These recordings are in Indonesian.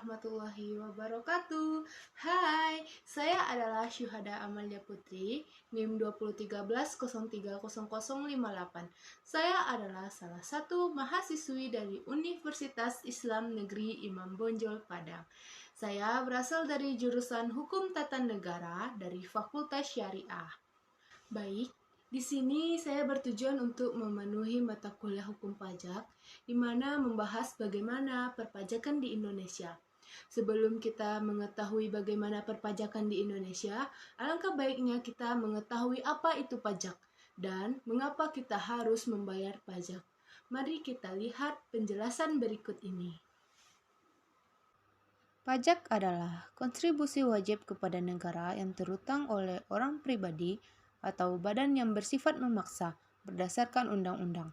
warahmatullahi wabarakatuh. Hai, saya adalah Syuhada Amalia Putri, NIM 2013030058. Saya adalah salah satu mahasiswi dari Universitas Islam Negeri Imam Bonjol, Padang. Saya berasal dari jurusan Hukum Tata Negara dari Fakultas Syariah. Baik, di sini saya bertujuan untuk memenuhi mata kuliah hukum pajak, di mana membahas bagaimana perpajakan di Indonesia. Sebelum kita mengetahui bagaimana perpajakan di Indonesia, alangkah baiknya kita mengetahui apa itu pajak dan mengapa kita harus membayar pajak. Mari kita lihat penjelasan berikut ini. Pajak adalah kontribusi wajib kepada negara yang terutang oleh orang pribadi atau badan yang bersifat memaksa berdasarkan undang-undang,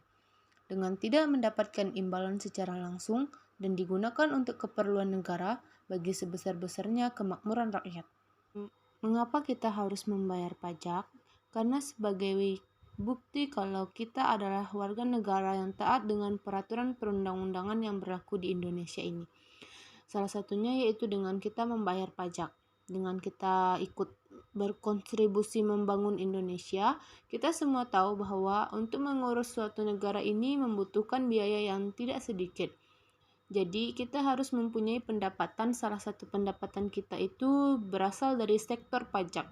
dengan tidak mendapatkan imbalan secara langsung dan digunakan untuk keperluan negara bagi sebesar-besarnya kemakmuran rakyat. Mengapa kita harus membayar pajak? Karena sebagai bukti kalau kita adalah warga negara yang taat dengan peraturan perundang-undangan yang berlaku di Indonesia ini. Salah satunya yaitu dengan kita membayar pajak. Dengan kita ikut berkontribusi membangun Indonesia, kita semua tahu bahwa untuk mengurus suatu negara ini membutuhkan biaya yang tidak sedikit. Jadi kita harus mempunyai pendapatan, salah satu pendapatan kita itu berasal dari sektor pajak.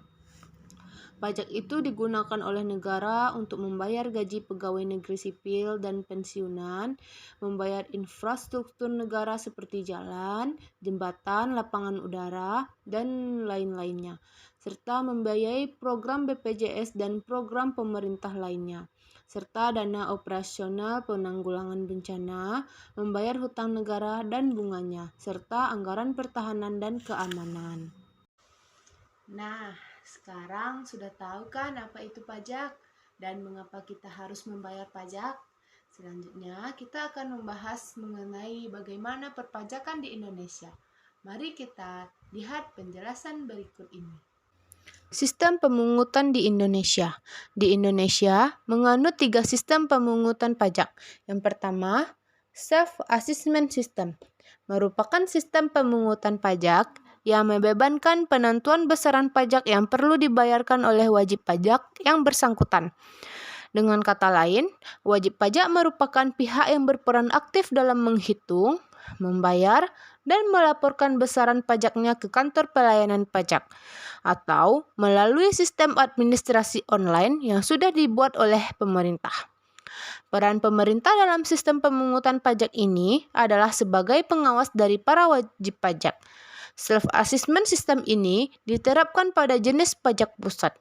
Pajak itu digunakan oleh negara untuk membayar gaji pegawai negeri sipil dan pensiunan, membayar infrastruktur negara seperti jalan, jembatan, lapangan udara, dan lain-lainnya, serta membiayai program BPJS dan program pemerintah lainnya, serta dana operasional penanggulangan bencana, membayar hutang negara dan bunganya, serta anggaran pertahanan dan keamanan. Nah, sekarang sudah tahu kan apa itu pajak dan mengapa kita harus membayar pajak? Selanjutnya, kita akan membahas mengenai bagaimana perpajakan di Indonesia. Mari kita lihat penjelasan berikut ini. Sistem pemungutan di Indonesia. Di Indonesia menganut 3 sistem pemungutan pajak. Yang pertama, self-assessment system, merupakan sistem pemungutan pajak yang membebankan penentuan besaran pajak yang perlu dibayarkan oleh wajib pajak yang bersangkutan. Dengan kata lain, wajib pajak merupakan pihak yang berperan aktif dalam menghitung, membayar, dan melaporkan besaran pajaknya ke kantor pelayanan pajak atau melalui sistem administrasi online yang sudah dibuat oleh pemerintah. Peran pemerintah dalam sistem pemungutan pajak ini adalah sebagai pengawas dari para wajib pajak. Self-assessment system ini diterapkan pada jenis pajak pusat.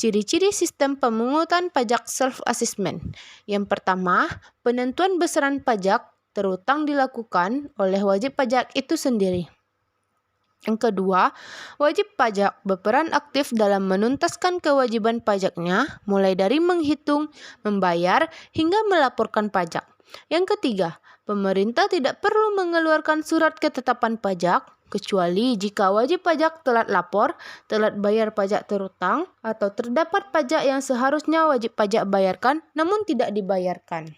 Ciri-ciri sistem pemungutan pajak self-assessment. Yang pertama, penentuan besaran pajak terutang dilakukan oleh wajib pajak itu sendiri. Yang kedua, wajib pajak berperan aktif dalam menuntaskan kewajiban pajaknya, mulai dari menghitung, membayar, hingga melaporkan pajak. Yang ketiga, pemerintah tidak perlu mengeluarkan surat ketetapan pajak, kecuali jika wajib pajak telat lapor, telat bayar pajak terutang, atau terdapat pajak yang seharusnya wajib pajak bayarkan namun tidak dibayarkan.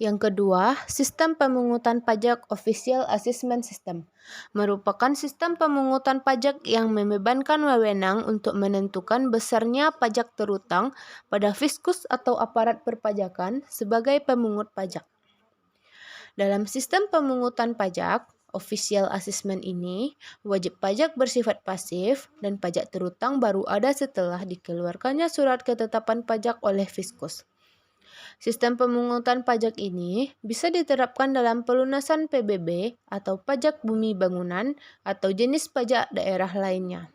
Yang kedua, sistem pemungutan pajak Official Assessment System merupakan sistem pemungutan pajak yang membebankan wewenang untuk menentukan besarnya pajak terutang pada fiskus atau aparat perpajakan sebagai pemungut pajak. Dalam sistem pemungutan pajak, Official Assessment ini, wajib pajak bersifat pasif dan pajak terutang baru ada setelah dikeluarkannya surat ketetapan pajak oleh fiskus. Sistem pemungutan pajak ini bisa diterapkan dalam pelunasan PBB atau pajak bumi bangunan atau jenis pajak daerah lainnya.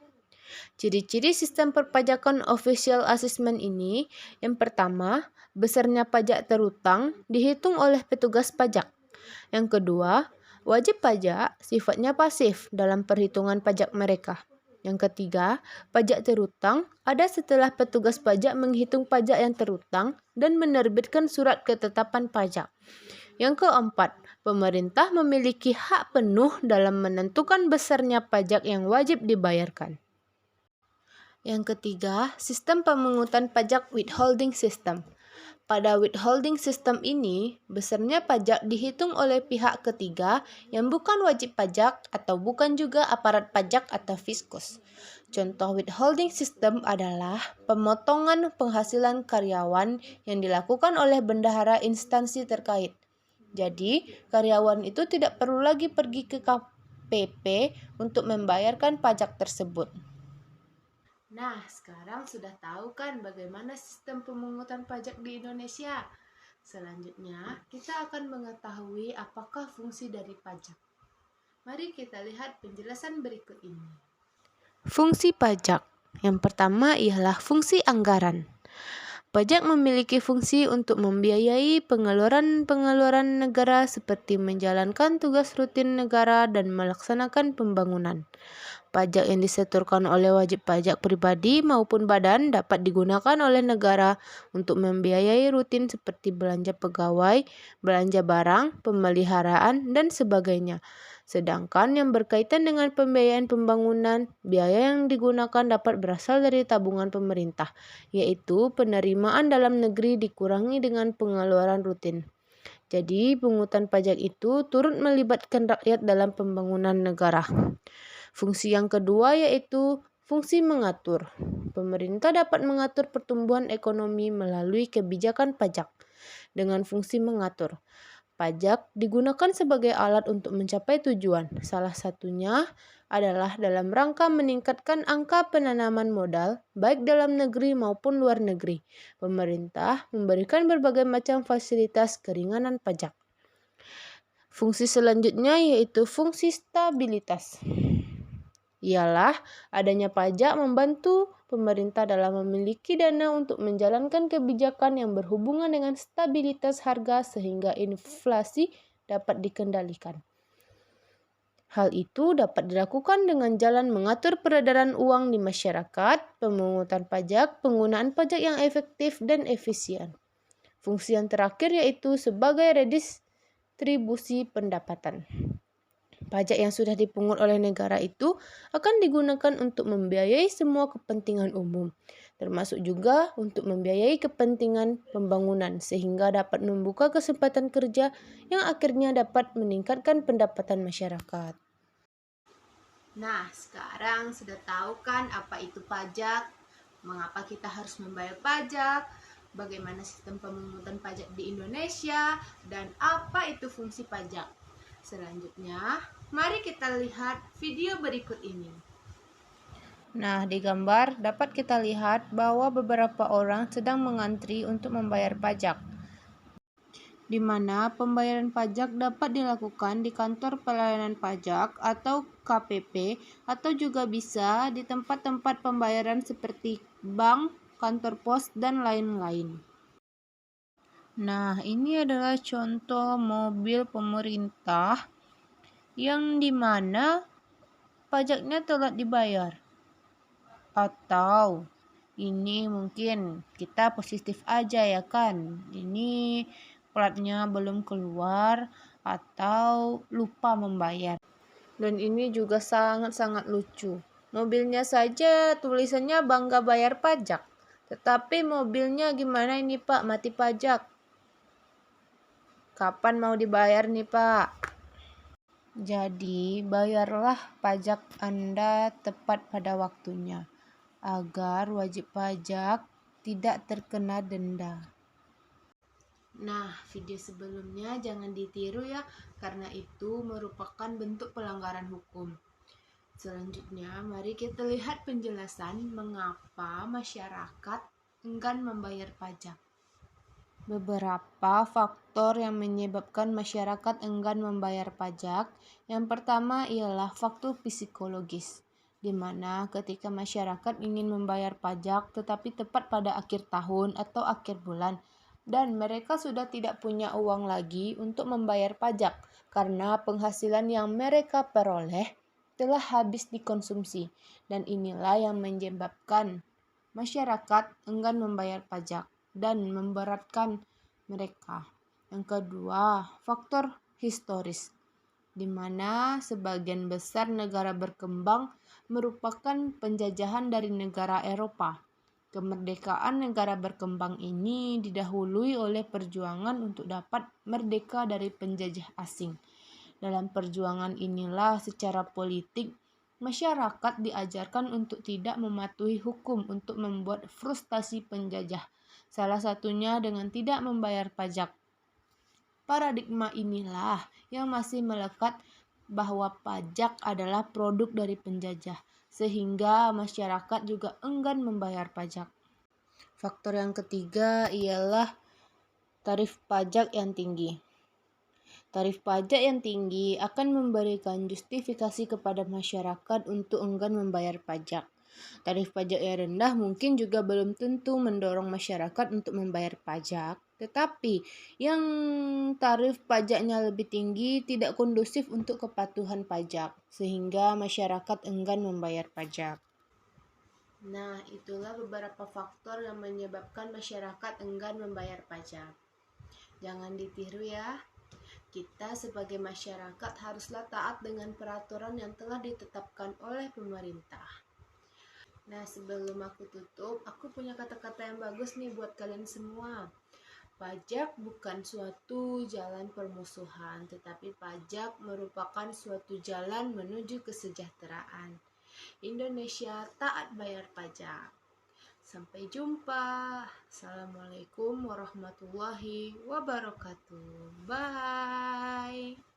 Ciri-ciri sistem perpajakan Official Assessment ini, yang pertama, besarnya pajak terutang dihitung oleh petugas pajak. Yang kedua, wajib pajak sifatnya pasif dalam perhitungan pajak mereka. Yang ketiga, pajak terutang ada setelah petugas pajak menghitung pajak yang terutang dan menerbitkan surat ketetapan pajak. Yang keempat, pemerintah memiliki hak penuh dalam menentukan besarnya pajak yang wajib dibayarkan. Yang ketiga, sistem pemungutan pajak withholding system Pada withholding system ini, besarnya pajak dihitung oleh pihak ketiga yang bukan wajib pajak atau bukan juga aparat pajak atau fiskus. Contoh withholding system adalah pemotongan penghasilan karyawan yang dilakukan oleh bendahara instansi terkait. Jadi, karyawan itu tidak perlu lagi pergi ke KPP untuk membayarkan pajak tersebut. Nah, sekarang sudah tahu kan bagaimana sistem pemungutan pajak di Indonesia? Selanjutnya, kita akan mengetahui apakah fungsi dari pajak. Mari kita lihat penjelasan berikut ini. Fungsi pajak. Yang pertama ialah fungsi anggaran. Pajak memiliki fungsi untuk membiayai pengeluaran-pengeluaran negara seperti menjalankan tugas rutin negara dan melaksanakan pembangunan. Pajak yang disetorkan oleh wajib pajak pribadi maupun badan dapat digunakan oleh negara untuk membiayai rutin seperti belanja pegawai, belanja barang, pemeliharaan, dan sebagainya. Sedangkan yang berkaitan dengan pembiayaan pembangunan, biaya yang digunakan dapat berasal dari tabungan pemerintah, yaitu penerimaan dalam negeri dikurangi dengan pengeluaran rutin. Jadi, pungutan pajak itu turut melibatkan rakyat dalam pembangunan negara. Fungsi yang kedua yaitu fungsi mengatur. Pemerintah dapat mengatur pertumbuhan ekonomi melalui kebijakan pajak dengan fungsi mengatur. Pajak digunakan sebagai alat untuk mencapai tujuan. Salah satunya adalah dalam rangka meningkatkan angka penanaman modal, baik dalam negeri maupun luar negeri. Pemerintah memberikan berbagai macam fasilitas keringanan pajak. Fungsi selanjutnya yaitu fungsi stabilitas. Ialah adanya pajak membantu pemerintah dalam memiliki dana untuk menjalankan kebijakan yang berhubungan dengan stabilitas harga sehingga inflasi dapat dikendalikan. Hal itu dapat dilakukan dengan jalan mengatur peredaran uang di masyarakat, pemungutan pajak, penggunaan pajak yang efektif dan efisien. Fungsi yang terakhir yaitu sebagai redistribusi pendapatan. Pajak yang sudah dipungut oleh negara itu akan digunakan untuk membiayai semua kepentingan umum, termasuk juga untuk membiayai kepentingan pembangunan sehingga dapat membuka kesempatan kerja yang akhirnya dapat meningkatkan pendapatan masyarakat. Nah, sekarang sudah tahu kan apa itu pajak, mengapa kita harus membayar pajak, bagaimana sistem pemungutan pajak di Indonesia, dan apa itu fungsi pajak. Selanjutnya, mari kita lihat video berikut ini. Nah, di gambar dapat kita lihat bahwa beberapa orang sedang mengantri untuk membayar pajak, di mana pembayaran pajak dapat dilakukan di kantor pelayanan pajak atau KPP atau juga bisa di tempat-tempat pembayaran seperti bank, kantor pos, dan lain-lain. Nah, ini adalah contoh mobil pemerintah yang dimana pajaknya telat dibayar. Atau ini mungkin kita positif aja ya kan, ini platnya belum keluar atau lupa membayar. Dan ini juga sangat-sangat lucu. Mobilnya saja tulisannya bangga bayar pajak, tetapi mobilnya gimana ini Pak, mati pajak. Kapan mau dibayar nih Pak? Jadi bayarlah pajak Anda tepat pada waktunya, agar wajib pajak tidak terkena denda. Nah, video sebelumnya jangan ditiru ya, karena itu merupakan bentuk pelanggaran hukum. Selanjutnya, mari kita lihat penjelasan mengapa masyarakat enggan membayar pajak. Beberapa faktor yang menyebabkan masyarakat enggan membayar pajak. Yang pertama ialah faktor psikologis, di mana ketika masyarakat ingin membayar pajak tetapi tepat pada akhir tahun atau akhir bulan, dan mereka sudah tidak punya uang lagi untuk membayar pajak karena penghasilan yang mereka peroleh telah habis dikonsumsi, dan inilah yang menyebabkan masyarakat enggan membayar pajak dan memberatkan mereka. Yang kedua, faktor historis, di mana sebagian besar negara berkembang merupakan penjajahan dari negara Eropa. Kemerdekaan negara berkembang ini didahului oleh perjuangan untuk dapat merdeka dari penjajah asing. Dalam perjuangan inilah secara politik, masyarakat diajarkan untuk tidak mematuhi hukum untuk membuat frustasi penjajah, salah satunya dengan tidak membayar pajak. Paradigma inilah yang masih melekat bahwa pajak adalah produk dari penjajah, sehingga masyarakat juga enggan membayar pajak. Faktor yang ketiga ialah tarif pajak yang tinggi. Tarif pajak yang tinggi akan memberikan justifikasi kepada masyarakat untuk enggan membayar pajak. Tarif pajak yang rendah mungkin juga belum tentu mendorong masyarakat untuk membayar pajak, tetapi yang tarif pajaknya lebih tinggi tidak kondusif untuk kepatuhan pajak, sehingga masyarakat enggan membayar pajak. Nah, itulah beberapa faktor yang menyebabkan masyarakat enggan membayar pajak. Jangan ditiru ya. Kita sebagai masyarakat haruslah taat dengan peraturan yang telah ditetapkan oleh pemerintah. Nah, sebelum aku tutup, aku punya kata-kata yang bagus nih buat kalian semua. Pajak bukan suatu jalan permusuhan, tetapi pajak merupakan suatu jalan menuju kesejahteraan. Indonesia taat bayar pajak. Sampai jumpa. Assalamualaikum warahmatullahi wabarakatuh. Bye.